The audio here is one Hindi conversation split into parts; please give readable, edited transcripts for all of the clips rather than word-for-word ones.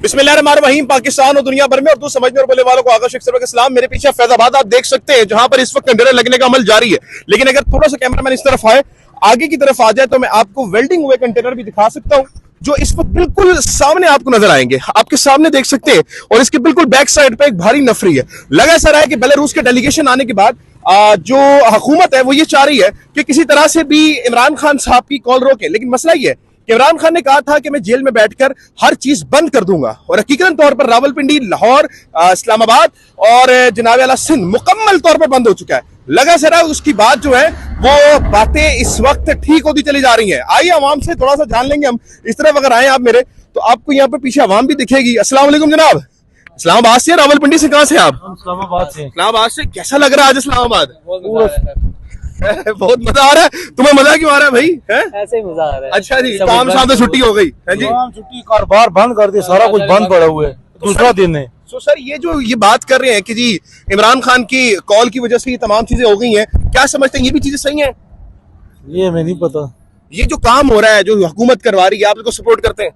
बिस्मिल्लाहिर्रहमानिर्रहीम। पाकिस्तान और दुनिया भर में उर्दू समझने और बोलने वालों को आगा शेख इस्लाम। मेरे पीछे फैजाबाद आप देख सकते हैं, जहां पर इस वक्त कंटेनर लगने का अमल जारी है। लेकिन अगर थोड़ा सा कैमरामैन इस तरफ आए, आगे की तरफ आ जाए, तो मैं आपको वेल्डिंग हुए कंटेनर भी दिखा सकता हूं, जो इस वक्त बिल्कुल सामने आपको नजर आएंगे। आपके सामने देख सकते हैं, और इसके बिल्कुल बैक साइड पे एक भारी नफरी है। लगा ऐसा रहा है कि बेलारूस के डेलीगेशन आने के बाद जो हुकूमत है वो ये चाह रही है कि किसी तरह से भी इमरान खान साहब की कॉल रोके। लेकिन मसला ये है कि इमरान खान ने कहा था कि मैं जेल में बैठकर हर चीज बंद कर दूंगा, और हकीकतन तौर पर रावलपिंडी, लाहौर, इस्लामाबाद और जनाब वाला सिंध मुकम्मल तौर पर बंद हो चुका है। लगा सरा उसकी बात जो है वो बातें इस वक्त ठीक होती चली जा रही हैं। आइए आवाम से थोड़ा सा जान लेंगे हम। इस तरफ अगर आए आप मेरे, तो आपको यहाँ पे पीछे आवाम भी दिखेगी। अस्सलाम वालेकुम जनाब। इस्लामाबाद से, रावलपिंडी से कहाँ से आप? इस्लामाबाद से। इस्लामाबाद से। कैसा लग रहा है आज इस्लामाबाद? बहुत मजा आ रहा है। तुम्हें मजा क्यों आ रहा है भाई? ऐसे ही मजा आ रहा है। अच्छा जी, काम शाम तो छुट्टी हो गई है जी? छुट्टी, कारोबार बंद कर दिया, सारा कुछ बंद पड़ा हुआ है। दूसरा दिन है। तो सर ये बात कर रहे हैं कि जी इमरान खान की कॉल की वजह से ये तमाम चीजें हो गई हैं, क्या समझते हैं ये भी चीजें सही हैं? ये हमें नहीं पता। ये जो काम हो रहा है, जो हुकूमत करवा रही है, आप इसको सपोर्ट करते हैं?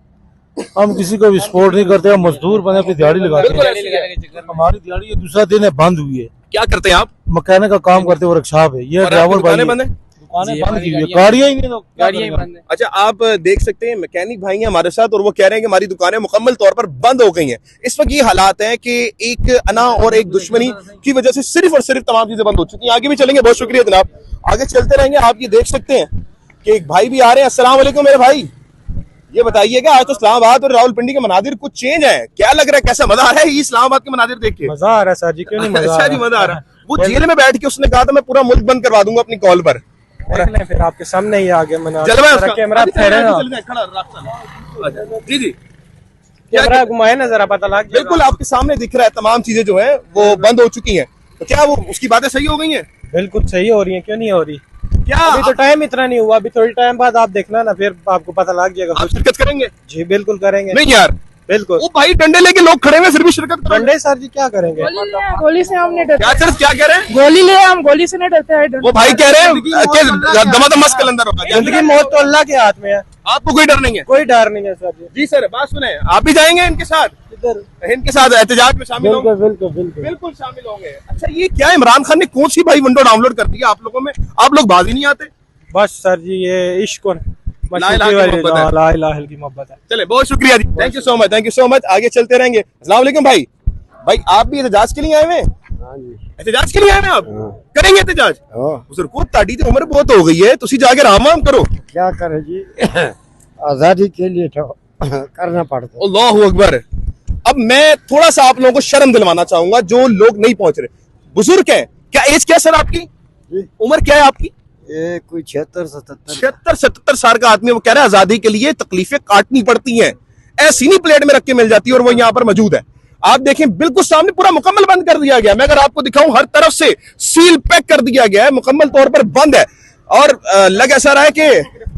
हम किसी को भी सपोर्ट नहीं करते। हम मजदूर बने, अपनी दिहाड़ी लगाते हैं। हमारी दिहाड़ी ये दूसरा दिन है, बंद हुई है। क्या करते हैं आप? मकैनिक का काम करते हैं, वर्कशॉप है। ये ड्राइवर भाई बंद है? दुकानें बंद की हुई है, गाड़ियां ही नहीं, तो गाड़ियां ही बंद है। अच्छा, आप देख सकते हैं मैकेनिक भाई हैं हमारे साथ, और वो कह रहे हैं कि हमारी दुकानें मुकम्मल तौर पर बंद हो गई हैं। इस वक्त ये हालात हैं कि एक अना और एक दुश्मनी की वजह से सिर्फ और सिर्फ तमाम चीजें बंद हो चुकी हैं। आगे भी चलेंगे, बहुत शुक्रिया जनाब, आगे चलते रहेंगे। आप ये देख सकते हैं कि एक भाई भी आ रहे हैं। अस्सलाम वालेकुम मेरे भाई, ये बताइएगा आज तो इस्लामाबाद और रावलपिंडी के मनादिर कुछ चेंज है, क्या लग रहा है, कैसा मजा आ रहा है ये इस्लामाबाद के मनादिर देख के? मजा आ रहा है सर जी, क्यों नहीं मजा? अच्छा जी, मजा आ रहा है। वो जेल में बैठ के उसने कहा था मैं पूरा मुल्क बंद करवा दूंगा अपनी कॉल पर। फिर आपके सामने ही आ गया। मैंने कैमरा जी जी कैमरा घुमाए ना जरा, पता लग। बिल्कुल आपके सामने दिख रहा है, तमाम चीजें जो है वो बंद हो चुकी हैं। तो क्या वो उसकी बातें सही हो गई हैं? बिल्कुल सही हो रही है, क्यों नहीं हो रही? क्या अभी तो टाइम इतना नहीं हुआ, अभी थोड़ी टाइम बाद आप देखना ना, फिर आपको पता लग जाएगा। आप शिरकत करेंगे? जी बिल्कुल करेंगे। नहीं यार, बिल्कुल। वो भाई डंडे लेके लोग खड़े हुए, फिर भी शिरकत करेंगे? डंडे सर जी क्या करेंगे? गोली से हम नहीं डरते। क्या सर, क्या कह रहे हैं? गोली ले, हम गोली से नहीं डरते हैं। वो भाई कह रहे हैं कि दमादम मस्त कलंदर होगा। जिंदगी मौत तो अल्लाह के हाथ में है, आपको कोई डर नहीं है? कोई डर नहीं है सर जी। जी सर, बात सुने, आप भी जाएंगे इनके साथ? इनके साथ एहतजाज में शामिल होंगे? बिल्कुल बिल्कुल बिल्कुल शामिल होंगे। अच्छा, ये क्या इमरान खान ने कौन सी भाई विंडो डाउनलोड कर दी है आप लोगों में? आप लोग बाजी नहीं आते? बस सर जी, ये इश्क ला इलाहा की मोहब्बत है। चले, बहुत शुक्रिया जी, thank you so much, thank you so much. आगे चलते रहेंगे। अस्सलाम वालेकुम भाई। भाई आप भी एहतजाज के लिए आए हुए हैं? एहतजाज के लिए आए हैं आप? करेंगे एहतजाज? को ताड़ी की उम्र बहुत हो गई है, तुसी जाके आराम करो। क्या करे जी, आजादी के लिए तो करना पड़ता है। अल्लाहु अकबर। अब मैं थोड़ा सा आप लोगों को शर्म दिलवाना चाहूंगा, जो लोग नहीं पहुंच रहे। बुजुर्ग हैं क्या? एज क्या सर आपकी? उम्र क्या है आपकी? ये कोई 76-77 76-77 साल का आदमी, वो कह रहा है आजादी के लिए तकलीफें काटनी पड़ती हैं, ऐसी नहीं प्लेट में रख के मिल जाती है, और वो यहाँ पर मौजूद है। आप देखें, बिल्कुल सामने पूरा मुकम्मल बंद कर दिया गया। मैं अगर आपको दिखाऊं, हर तरफ से सील पैक कर दिया गया है, मुकम्मल तौर पर बंद है। और लग ऐसा रहा है कि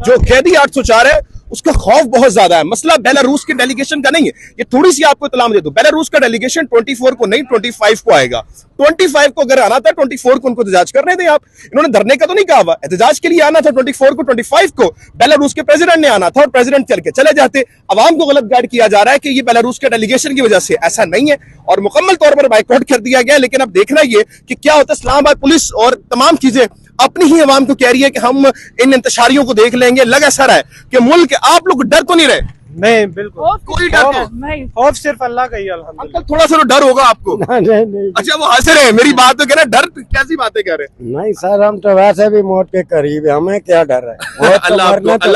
जो कैदी 804 है उसका खौफ बहुत ज्यादा है। मसला बेलारूस के डेलीगेशन का नहीं है। ये थोड़ी सी आपको इत्तला दे दूं, बेलारूस का डेलीगेशन 24 को नहीं 25 को आएगा। 25 को अगर आना था, 24 को उनको एहतजाज करने थे। आप इन्होंने धरने का तो नहीं कहा हुआ, एहतजाज के लिए आना था 24 को। 25 को बेलारूस के प्रेसिडेंट ने आना था, और प्रेसिडेंट चल के चले जाते। अवाम को गलत गाइड किया जा रहा है कि ये बेलारूस के डेलीगेशन की वजह से, ऐसा नहीं है, और मुकम्मल तौर पर बाइकआउट कर दिया गया। लेकिन अब देखना ये कि क्या होता है। इस्लामाबाद पुलिस और तमाम चीजें अपनी ही अवाम को कह रही है कि हम इन इंतशारियों को देख लेंगे। लग ऐसा रहा है कि मुल्क, आप लोग डर तो नहीं रहे? नहीं बिल्कुल कोई डर नहीं, खौफ सिर्फ अल्लाह का ही है। अंकल थोड़ा सा तो डर होगा आपको? नहीं अच्छा, वो हंस रहे हैं, मेरी बात तो कह रहे हैं, डर कैसी बातें कह रहे हैं? नहीं सर, हम तो वैसे भी मौत के करीब है, हमें क्या डर है? अल्लाह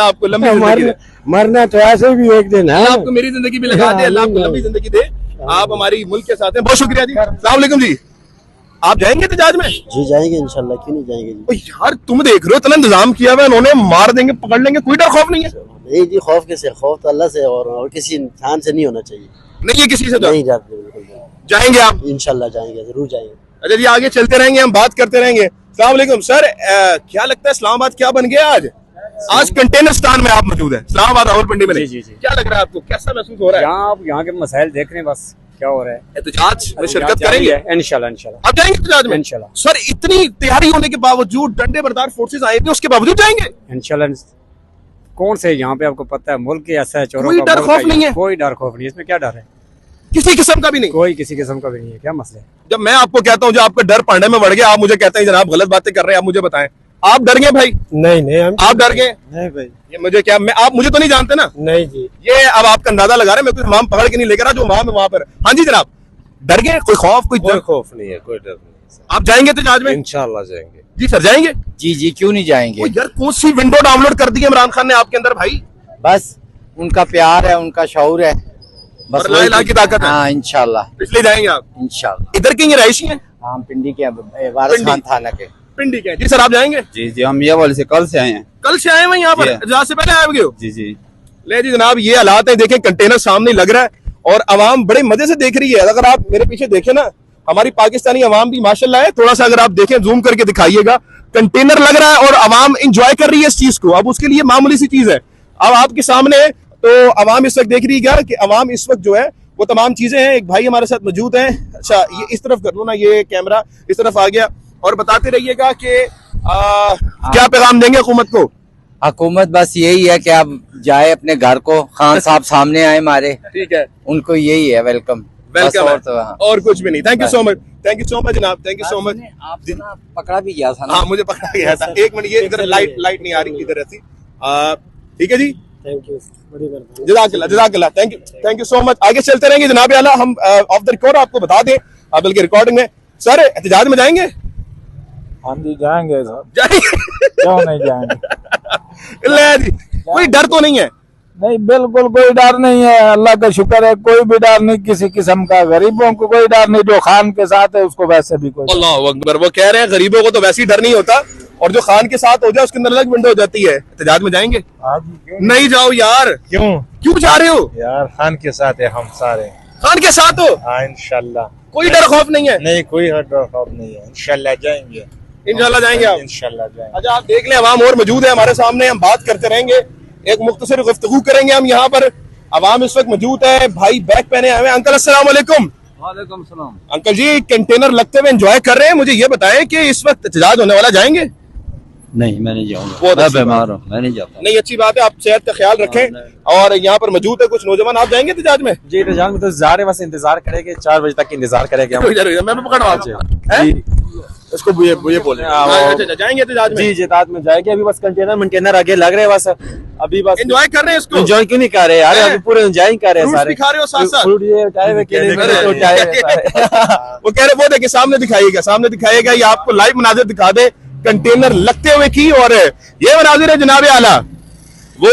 आपको लंबी जिंदगी दे। मरना तो ऐसे भी एक दिन है। अल्लाह आपको मेरी जिंदगी भी लगा दे, अल्लाह आपको लंबी जिंदगी दे। आप हमारी मुल्क के साथ हैं, बहुत शुक्रिया जी। अस्सलाम वालेकुम जी। आप जाएंगे एहतजाज में? जी जाएंगे इंशाल्लाह, क्यों नहीं जाएंगे जी। यार तुम देख रहे हो, इतना इंतजाम किया हुआ उन्होंने, मार देंगे, पकड़ लेंगे, कोई डर खौफ नहीं है? नहीं जी, खौफ कैसे? खौफ तो अल्लाह से और किसी इंसान से नहीं होना चाहिए। नहीं, ये किसी से नहीं जाते, बिल्कुल जाएंगे आप? इंशाल्लाह जाएंगे, जरूर जाएंगे। अच्छा जी, आगे चलते रहेंगे, हम बात करते रहेंगे। अस्सलाम वालेकुम सर, क्या लगता है इस्लामाबाद क्या बन गया आज? आज कंटेनर स्थान में आप मौजूद है, इस्लामाबाद रावलपिंडी में। जी। क्या लग रहा है आपको, कैसा महसूस हो रहा है? यहाँ के मसाइल देख रहे हैं, बस क्या हो रहा है। एहतजाज में शिरकत करेंगे इंशाल्लाह। आप जाएंगे एहतजाज में? इंशाल्लाह। सर, इतनी तैयारी होने के बावजूद, डंडे बरदार फोर्सेस आए थे, उसके बावजूद जाएंगे? इंशाल्लाह। कौन से यहाँ पे आपको पता है, मुल्क ऐसा है, चोरों कोई का डर मुल्क खौफ नहीं है? कोई डर खौफ नहीं, इसमें क्या डर है? किसी किस्म का भी नहीं। कोई किसी किस्म का भी नहीं है, क्या मसला है? जब मैं आपको कहता हूँ जो आपका डर पांडे में बढ़ गया, आप मुझे कहते हैं जनाब गलत बातें कर रहे हैं, आप मुझे बताएं आप डर गए भाई? नहीं नहीं हम आप डर गए? नहीं भाई ये मुझे क्या, मैं आप मुझे तो नहीं जानते ना। नहीं जी ये अब आपका अंदाजा लगा रहे हैं, मैं कुछ इमाम पकड़ के नहीं लेकर आ जो वहां पर। हाँ जी जनाब, डर गए? कोई खौफ कोई डर? खौफ नहीं है, कोई डर नहीं है। आप जाएंगे एहतजाज में? इंशाल्लाह जाएंगे। जी सर जाएंगे। जी जी क्यों नहीं जाएंगे। ओ यार कौन सी विंडो डाउनलोड कर दी है इमरान खान ने आपके अंदर भाई? बस उनका प्यार है, उनका शऊर है, बस और ला इलाहा की ताकत है। हाँ इंशाल्लाह इसलिए जाएंगे आप? इंशाल्लाह। इधर की रहायशी है? हम पिंडी के वारिस खान थाना के। पिंडी के? जी सर आप जाएंगे? जी जी, हम ये वाले से कल से आए हैं। कल से आए हैं यहाँ पर? जी। एहतजाज से पहले आए हुए हो? जी जी। ले जी जनाब, ये हालात है, देखें कंटेनर सामने लग रहा है और अवाम बड़े मजे से देख रही है। अगर आप मेरे पीछे देखें ना, हमारी पाकिस्तानी अवाम भी माशाल्लाह है, थोड़ा सा अगर आप देखें जूम करके दिखाइएगा, कंटेनर लग रहा है और अवाम इंजॉय कर रही है इस चीज को। अब उसके लिए मामूली सी चीज है, अब आपके सामने तो अवाम इस वक्त देख रही है कि अवाम इस वक्त जो है वो तमाम चीजें हैं। एक भाई हमारे साथ मौजूद हैं। अच्छा ये इस तरफ कर लो ना, ये कैमरा इस तरफ आ गया, और बताते रहिएगा कि क्या पैगाम देंगे हुकूमत को? हुकूमत बस यही है कि आप जाए अपने घर को, खान साहब सामने आए हमारे, ठीक है, उनको यही है वेलकम। वेलकम और तो हाँ। और कुछ भी नहीं। Thank you so much, thank you so much जनाब, थैंक यू सो मच। आपको ना पकड़ा भी गया था ना। हाँ मुझे पकड़ा गया था। एक मिनट, ये इधर लाइट नहीं आ रही इधर ऐसी। ठीक है जी, थैंक यू बड़ी मेहरबानी जज़ाकल्लाह, थैंक यू सो मच। आगे चलते रहेंगे जनाब आला, हम ऑफ द रिकॉर्ड आपको बता दें, बल्कि रिकॉर्डिंग में। सर एहतजाज में जाएंगे? हाँ जी जाएंगे सर, जाएंगे क्यों नहीं जाएंगे। ले जी, कोई डर तो नहीं है? नहीं बिल्कुल कोई डर नहीं है, अल्लाह का शुक्र है, कोई भी डर नहीं किसी किस्म का। गरीबों को कोई डर नहीं, जो खान के साथ है उसको वैसे भी कोई। अल्लाह अकबर, वो कह रहे हैं गरीबों को तो वैसे ही डर नहीं होता, और जो खान के साथ हो जाए उसके अंदर अलग विंडो हो जाती है। एहतजाज में जाएंगे? हाँ जी क्यों नहीं जाओ यार। क्यों जा रहे हो? यार, खान के साथ है हम सारे। खान के साथ हो? हाँ इंशाल्लाह। कोई डर खौफ नहीं है? नहीं कोई डर खौफ नहीं है, इंशाल्लाह जाएंगे। इंशाल्लाह जाएंगे आप? इंशाल्लाह जाएंगे। अच्छा आप देख लें, अवाम और मौजूद है हमारे सामने, हम बात करते रहेंगे, एक मुख्तसर गुफ्तगू करेंगे हम यहाँ पर। अवाम इस वक्त मौजूद है, भाई बैग पहने हुए। अंकल अस्सलाम वालेकुम। वालेकुम सलाम। अंकल जी कंटेनर लगते हुए एंजॉय कर रहे हैं, मुझे ये बताएं कि इस वक्त एहतजाज होने वाला, जाएंगे? नहीं मैं नहीं जाऊंगा, बहुत मैं अच्छी बीमार हूँ, मैं नहीं जाता। नहीं अच्छी बात है, आप सेहत का ख्याल रखें। और यहाँ पर मौजूद है कुछ नौजवान, आप जाएंगे एहतजाज में? जी इंतजार में तो जा रहे हैं, बस इंतजार करेंगे, 4 बजे तक इंतजार करेंगे हम। मैं पकड़वा इसको ये बोल रहे हैं। अच्छा, जाएंगे एहतजाज में? जी जितात में जाएंगे, अभी बस कंटेनर आगे लग रहे हैं, बस अभी बस एंजॉय कर रहे हैं इसको? एंजॉय क्यों नहीं कर रहे यार, अभी पूरे एंजॉय कर रहे हैं फ्रूट्स सारे। भी खा रहे हो साथ साथ? फ्रूट ये चाय में केले में तो चाय में सारे। वो कह रहे, वो देखिए सामने दिखाइएगा, ये आपको लाइव मनाजिर दिखा दे कंटेनर लगते हुए की। और ये मनाजिर है जनाब आला, वो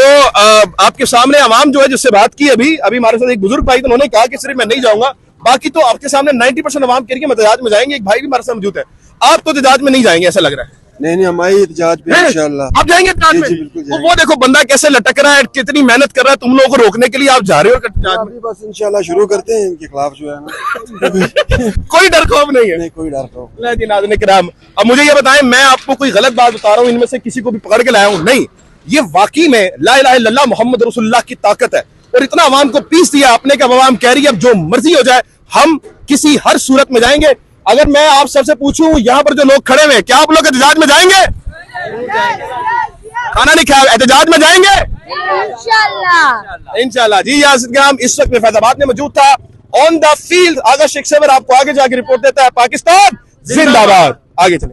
आपके सामने अवाम जो है जिससे बात की अभी हमारे साथ एक बुजुर्ग भाई, तो उन्होंने कहा कि सिर्फ मैं नहीं जाऊंगा, बाकी तो आपके सामने 90% अवाम कह रही है हम एहतजाज में जाएंगे। एक भाई भी हमारे साथ मौजूद है, आप तो एहतजाज में नहीं जाएंगे ऐसा लग रहा है? नहीं हमारी एहतजाज पे इंशाल्लाह आप जाएंगे एहतजाज में? जी, बिल्कुल जाएंगे। वो देखो बंदा कैसे लटक रहा है, कितनी मेहनत कर रहा है तुम लोगों को रोकने के लिए, आप जा रहे हो एहतजाज में? अभी बस इंशाल्लाह शुरू करते हैं इनके खिलाफ जो है ना। कोई डर खौफ नहीं है? नहीं कोई डर खौफ ले जी नाज़रीन किराम, अब मुझे ये बताएं, मैं आपको कोई गलत बात बता रहा हूँ, इनमें से किसी को भी पकड़ के लाया हूँ? नहीं, ये वाकई में ला इलाहा इल्लल्लाह मोहम्मद रसूलुल्लाह की ताकत है। और इतना अवाम को पीस दिया आपने कि अवाम कह रही है अब जो मर्जी हो जाए, हम किसी हर सूरत में जाएंगे। अगर मैं आप सबसे पूछूं, यहाँ पर जो लोग खड़े हुए, क्या आप लोग एहतजाज में जाएंगे? खाना नहीं खाया, एहतजाज में जाएंगे? इंशाल्लाह जी। यासिर इस वक्त में फैजाबाद में मौजूद था ऑन द फील्ड। आगा शेख सवर आपको आगे जाके रिपोर्ट देता है। पाकिस्तान जिंदाबाद। आगे चले।